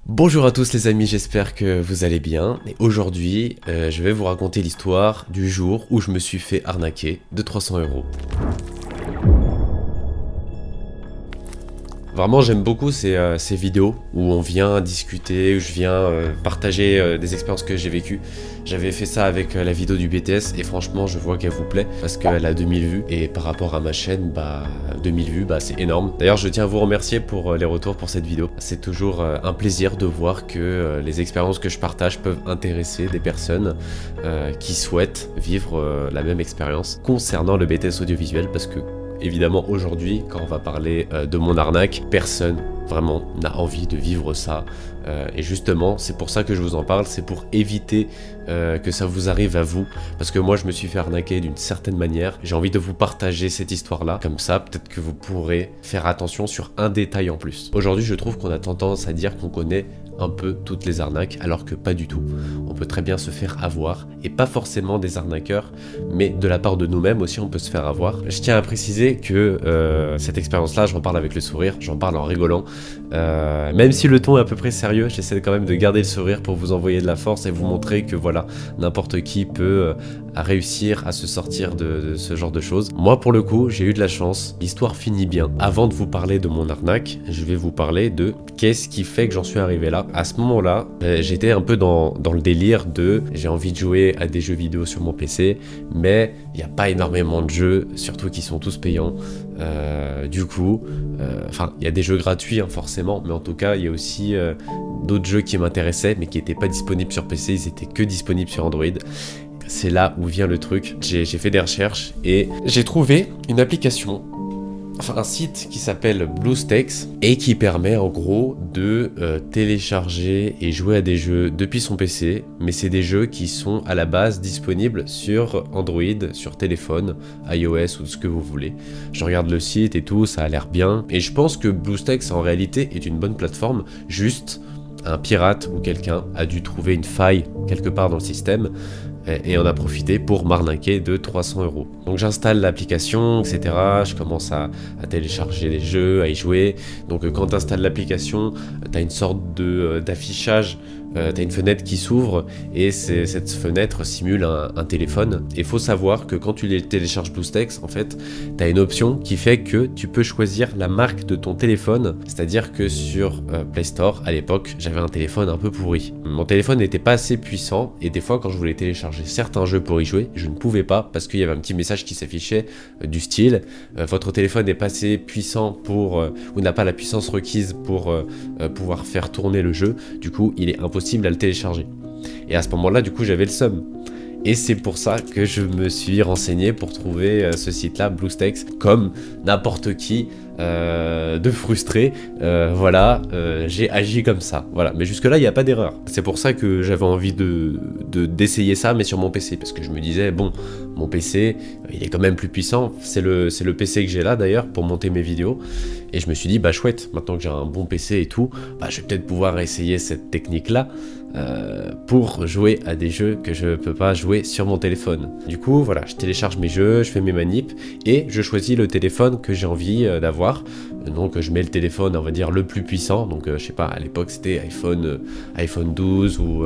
Bonjour à tous les amis, j'espère que vous allez bien. Et aujourd'hui, je vais vous raconter l'histoire du jour où je me suis fait arnaquer de 300 euros. Vraiment, j'aime beaucoup ces vidéos où on vient discuter, où je viens partager des expériences que j'ai vécues. J'avais fait ça avec la vidéo du BTS et franchement, je vois qu'elle vous plaît parce qu'elle a 2000 vues. Et par rapport à ma chaîne, 2000 vues, c'est énorme. D'ailleurs, je tiens à vous remercier pour les retours pour cette vidéo. C'est toujours un plaisir de voir que les expériences que je partage peuvent intéresser des personnes qui souhaitent vivre la même expérience concernant le BTS audiovisuel parce que évidemment, aujourd'hui, quand on va parler de mon arnaque, personne vraiment n'a envie de vivre ça. Et justement, c'est pour ça que je vous en parle, c'est pour éviter que ça vous arrive à vous. Parce que moi, je me suis fait arnaquer d'une certaine manière. J'ai envie de vous partager cette histoire-là. Comme ça, peut-être que vous pourrez faire attention sur un détail en plus. Aujourd'hui, je trouve qu'on a tendance à dire qu'on connaît un peu toutes les arnaques, alors que pas du tout. On peut très bien se faire avoir, et pas forcément des arnaqueurs, mais de la part de nous-mêmes aussi, on peut se faire avoir. Je tiens à préciser que cette expérience-là, j'en parle avec le sourire, j'en parle en rigolant. Même si le ton est à peu près sérieux, j'essaie quand même de garder le sourire pour vous envoyer de la force et vous montrer que voilà, n'importe qui peut réussir à se sortir de ce genre de choses. Moi, pour le coup, j'ai eu de la chance, l'histoire finit bien. Avant de vous parler de mon arnaque, je vais vous parler de qu'est-ce qui fait que j'en suis arrivé là. À ce moment-là, j'étais un peu dans le délire de j'ai envie de jouer à des jeux vidéo sur mon PC, mais il n'y a pas énormément de jeux, surtout qui sont tous payants. Du coup, il y a des jeux gratuits hein, forcément, mais en tout cas, il y a aussi d'autres jeux qui m'intéressaient, mais qui n'étaient pas disponibles sur PC, ils étaient que disponibles sur Android. C'est là où vient le truc. J'ai fait des recherches et j'ai trouvé une application, un site qui s'appelle BlueStacks et qui permet en gros de télécharger et jouer à des jeux depuis son PC, mais c'est des jeux qui sont à la base disponibles sur Android, sur téléphone, iOS ou ce que vous voulez. Je regarde le site et tout, ça a l'air bien et je pense que BlueStacks en réalité est une bonne plateforme, juste un pirate ou quelqu'un a dû trouver une faille quelque part dans le système et on a profité pour m'arnaquer de 300 euros. Donc j'installe l'application, etc. Je commence à télécharger les jeux, à y jouer. Donc quand tu installes l'application, tu as une sorte d'affichage, tu as une fenêtre qui s'ouvre et cette fenêtre simule un téléphone. Et il faut savoir que quand tu les télécharges BlueStacks, en fait, tu as une option qui fait que tu peux choisir la marque de ton téléphone. C'est-à-dire que sur Play Store, à l'époque, j'avais un téléphone un peu pourri. Mon téléphone n'était pas assez puissant et des fois quand je voulais télécharger certains jeux pour y jouer, je ne pouvais pas parce qu'il y avait un petit message qui s'affichait du style votre téléphone n'est pas assez puissant pour ou n'a pas la puissance requise pour pouvoir faire tourner le jeu, du coup il est impossible à le télécharger. Et à ce moment-là, du coup, j'avais le seum. Et c'est pour ça que je me suis renseigné pour trouver ce site-là, BlueStacks, comme n'importe qui de frustré. J'ai agi comme ça. Voilà. Mais jusque-là, il n'y a pas d'erreur. C'est pour ça que j'avais envie d'essayer ça, mais sur mon PC. Parce que je me disais, bon, mon PC, il est quand même plus puissant. C'est le PC que j'ai là, d'ailleurs, pour monter mes vidéos. Et je me suis dit, bah chouette, maintenant que j'ai un bon PC et tout, je vais peut-être pouvoir essayer cette technique-là pour jouer à des jeux que je peux pas jouer sur mon téléphone. Du coup, voilà, je télécharge mes jeux, je fais mes manips et je choisis le téléphone que j'ai envie d'avoir. Donc je mets le téléphone, on va dire, le plus puissant. Donc je sais pas, à l'époque c'était iPhone 12 ou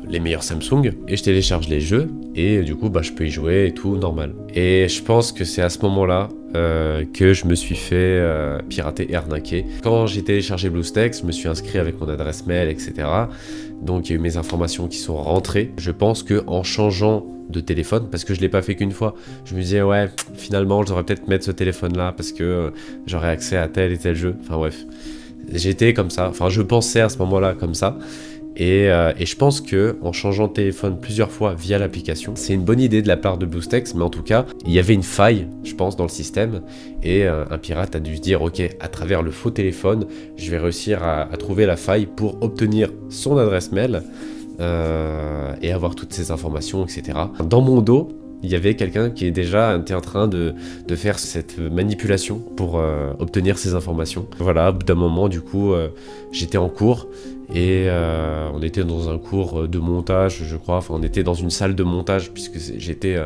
les meilleurs Samsung. Et je télécharge les jeux et du coup, je peux y jouer et tout, normal. Et je pense que c'est à ce moment-là que je me suis fait pirater et arnaquer. Quand j'ai téléchargé BlueStacks, je me suis inscrit avec mon adresse mail, etc. Donc il y a eu mes informations qui sont rentrées. Je pense que en changeant de téléphone, parce que je l'ai pas fait qu'une fois, je me disais ouais, finalement je devrais peut-être mettre ce téléphone là parce que j'aurais accès à tel et tel jeu. Enfin bref, j'étais comme ça. Enfin je pensais à ce moment-là comme ça. Et je pense que en changeant de téléphone plusieurs fois via l'application, c'est une bonne idée de la part de BlueStacks, mais en tout cas, il y avait une faille, je pense, dans le système, et un pirate a dû se dire, ok, à travers le faux téléphone, je vais réussir à trouver la faille pour obtenir son adresse mail et avoir toutes ces informations, etc. Dans mon dos, il y avait quelqu'un qui était en train de faire cette manipulation pour obtenir ces informations. Voilà, au bout d'un moment, du coup, j'étais en cours et on était dans un cours de montage, je crois. Enfin, on était dans une salle de montage puisque j'étais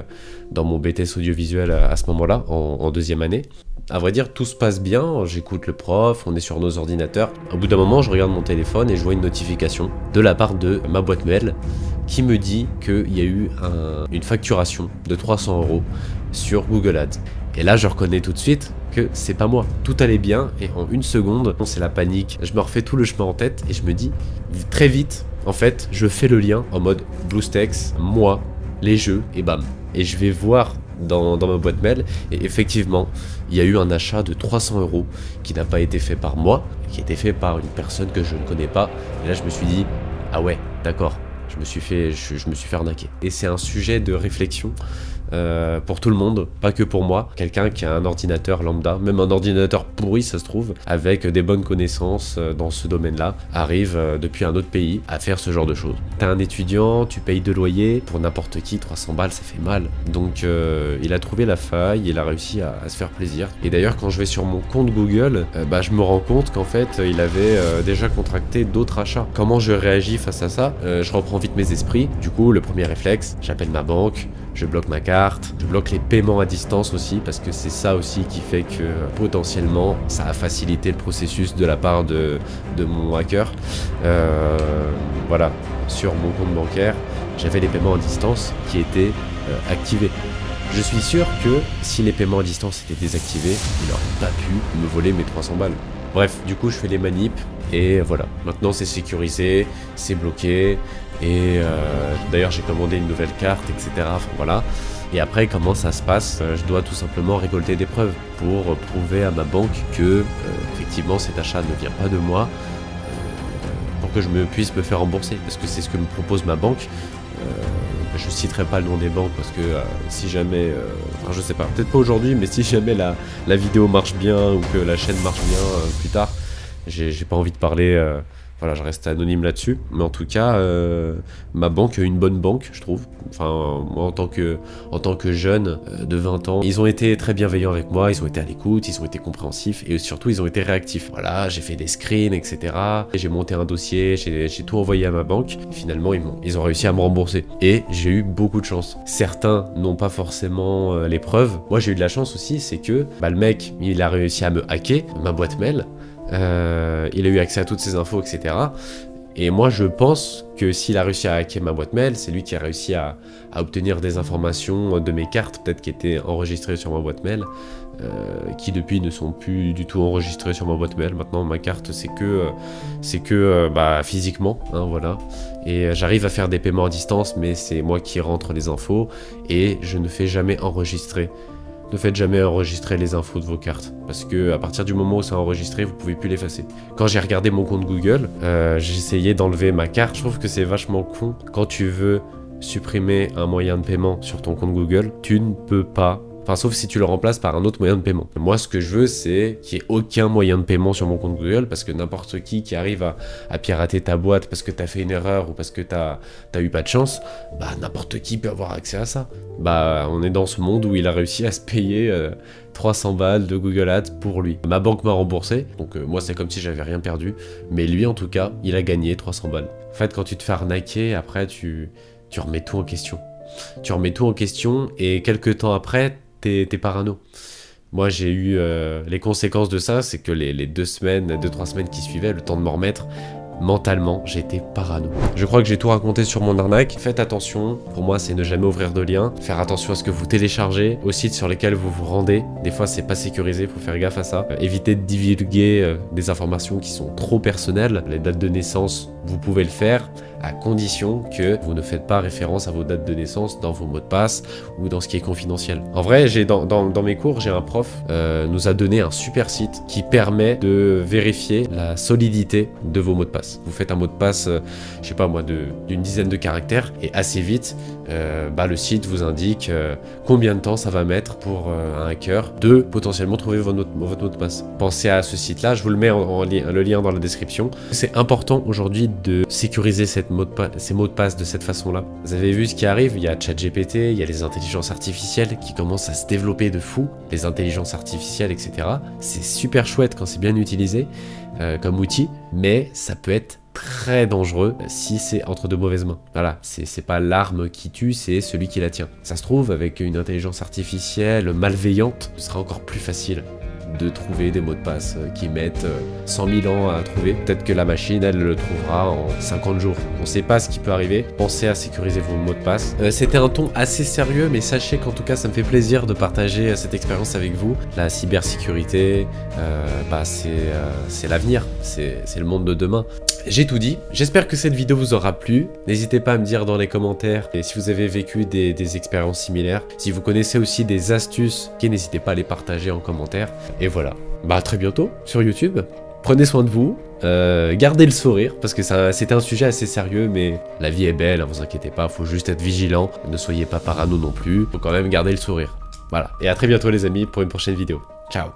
dans mon BTS audiovisuel à ce moment-là, en deuxième année. À vrai dire, tout se passe bien, j'écoute le prof, on est sur nos ordinateurs. Au bout d'un moment, je regarde mon téléphone et je vois une notification de la part de ma boîte mail qui me dit qu'il y a eu une facturation de 300 € sur Google Ads. Et là, je reconnais tout de suite que c'est pas moi. Tout allait bien et en une seconde, c'est la panique. Je me refais tout le chemin en tête et je me dis très vite, en fait, je fais le lien en mode BlueStacks, moi, les jeux et bam. Et je vais voir dans ma boîte mail et effectivement, il y a eu un achat de 300 € qui n'a pas été fait par moi, qui a été fait par une personne que je ne connais pas. Et là, je me suis dit, ah ouais, d'accord. Je me suis fait arnaquer. Et c'est un sujet de réflexion pour tout le monde, pas que pour moi. Quelqu'un qui a un ordinateur lambda, même un ordinateur pourri ça se trouve, avec des bonnes connaissances dans ce domaine-là, arrive depuis un autre pays à faire ce genre de choses. T'es un étudiant, tu payes 2 loyers, pour n'importe qui, 300 balles ça fait mal. Donc il a trouvé la faille, il a réussi à se faire plaisir. Et d'ailleurs quand je vais sur mon compte Google, je me rends compte qu'en fait il avait déjà contracté d'autres achats. Comment je réagis face à ça? Je reprends vite mes esprits. Du coup le premier réflexe, j'appelle ma banque, je bloque ma carte, je bloque les paiements à distance aussi parce que c'est ça aussi qui fait que potentiellement ça a facilité le processus de la part de mon hacker. Voilà, sur mon compte bancaire, j'avais les paiements à distance qui étaient activés. Je suis sûr que si les paiements à distance étaient désactivés, il n'aurait pas pu me voler mes 300 balles. Bref, du coup je fais les manips et voilà. Maintenant c'est sécurisé, c'est bloqué et d'ailleurs j'ai commandé une nouvelle carte, etc. Enfin voilà. Et après comment ça se passe? Je dois tout simplement récolter des preuves pour prouver à ma banque que effectivement cet achat ne vient pas de moi pour que je puisse me faire rembourser parce que c'est ce que me propose ma banque. Je citerai pas le nom des banques parce que si jamais, enfin je sais pas, peut-être pas aujourd'hui, mais si jamais la vidéo marche bien ou que la chaîne marche bien plus tard, j'ai pas envie de parler, voilà, je reste anonyme là-dessus. Mais en tout cas, ma banque est une bonne banque, je trouve. Enfin, moi en tant que jeune de 20 ans, ils ont été très bienveillants avec moi, ils ont été à l'écoute, ils ont été compréhensifs et surtout ils ont été réactifs. Voilà, j'ai fait des screens, etc. J'ai monté un dossier, j'ai tout envoyé à ma banque. Et finalement, ils ont réussi à me rembourser. Et j'ai eu beaucoup de chance. Certains n'ont pas forcément les preuves. Moi, j'ai eu de la chance aussi, c'est que le mec, il a réussi à me hacker ma boîte mail. Il a eu accès à toutes ces infos, etc. Et moi, je pense que s'il a réussi à hacker ma boîte mail, c'est lui qui a réussi à obtenir des informations de mes cartes, peut-être qui étaient enregistrées sur ma boîte mail, qui depuis ne sont plus du tout enregistrées sur ma boîte mail. Maintenant, ma carte, c'est que physiquement, hein, voilà. Et j'arrive à faire des paiements à distance, mais c'est moi qui rentre les infos et je ne fais jamais enregistrer. Ne faites jamais enregistrer les infos de vos cartes parce que à partir du moment où c'est enregistré, vous pouvez plus l'effacer. Quand j'ai regardé mon compte Google, j'ai essayé d'enlever ma carte. Je trouve que c'est vachement con. Quand tu veux supprimer un moyen de paiement sur ton compte Google, tu ne peux pas. Enfin, sauf si tu le remplaces par un autre moyen de paiement. Moi, ce que je veux, c'est qu'il n'y ait aucun moyen de paiement sur mon compte Google parce que n'importe qui arrive à pirater ta boîte parce que tu as fait une erreur ou parce que tu as eu pas de chance, n'importe qui peut avoir accès à ça. On est dans ce monde où il a réussi à se payer 300 balles de Google Ads pour lui. Ma banque m'a remboursé, donc moi, c'est comme si j'avais rien perdu. Mais lui, en tout cas, il a gagné 300 balles. En fait, quand tu te fais arnaquer, après, tu remets tout en question. Tu remets tout en question et quelques temps après, t'es parano. Moi j'ai eu les conséquences de ça, c'est que les 2-3 semaines qui suivaient, le temps de m'en remettre, mentalement j'étais parano. Je crois que j'ai tout raconté sur mon arnaque. Faites attention, pour moi c'est ne jamais ouvrir de lien, faire attention à ce que vous téléchargez, aux sites sur lesquels vous vous rendez. Des fois c'est pas sécurisé, faut faire gaffe à ça. Évitez de divulguer des informations qui sont trop personnelles. Les dates de naissance, vous pouvez le faire, à condition que vous ne faites pas référence à vos dates de naissance dans vos mots de passe ou dans ce qui est confidentiel. En vrai, dans mes cours, j'ai un prof nous a donné un super site qui permet de vérifier la solidité de vos mots de passe. Vous faites un mot de passe, je sais pas moi, d'une dizaine de caractères et assez vite, le site vous indique combien de temps ça va mettre pour un hacker de potentiellement trouver votre mot de passe. Pensez à ce site-là, je vous le mets le lien dans la description. C'est important aujourd'hui de sécuriser ces mots de passe de cette façon-là. Vous avez vu ce qui arrive, il y a ChatGPT, il y a les intelligences artificielles qui commencent à se développer de fou, les intelligences artificielles, etc. C'est super chouette quand c'est bien utilisé comme outil, mais ça peut être très dangereux si c'est entre de mauvaises mains. Voilà, c'est pas l'arme qui tue, c'est celui qui la tient. Ça se trouve, avec une intelligence artificielle malveillante, ce sera encore plus facile de trouver des mots de passe qui mettent 100 000 ans à trouver. Peut-être que la machine, elle le trouvera en 50 jours. On sait pas ce qui peut arriver. Pensez à sécuriser vos mots de passe. C'était un ton assez sérieux, mais sachez qu'en tout cas, ça me fait plaisir de partager cette expérience avec vous. La cybersécurité, c'est l'avenir, c'est le monde de demain. J'ai tout dit, j'espère que cette vidéo vous aura plu. N'hésitez pas à me dire dans les commentaires et si vous avez vécu des expériences similaires. Si vous connaissez aussi des astuces, n'hésitez pas à les partager en commentaire. Et voilà, à très bientôt sur YouTube. Prenez soin de vous, gardez le sourire, parce que c'était un sujet assez sérieux, mais la vie est belle, hein, vous inquiétez pas, faut juste être vigilant. Ne soyez pas parano non plus, faut quand même garder le sourire. Voilà, et à très bientôt les amis pour une prochaine vidéo. Ciao.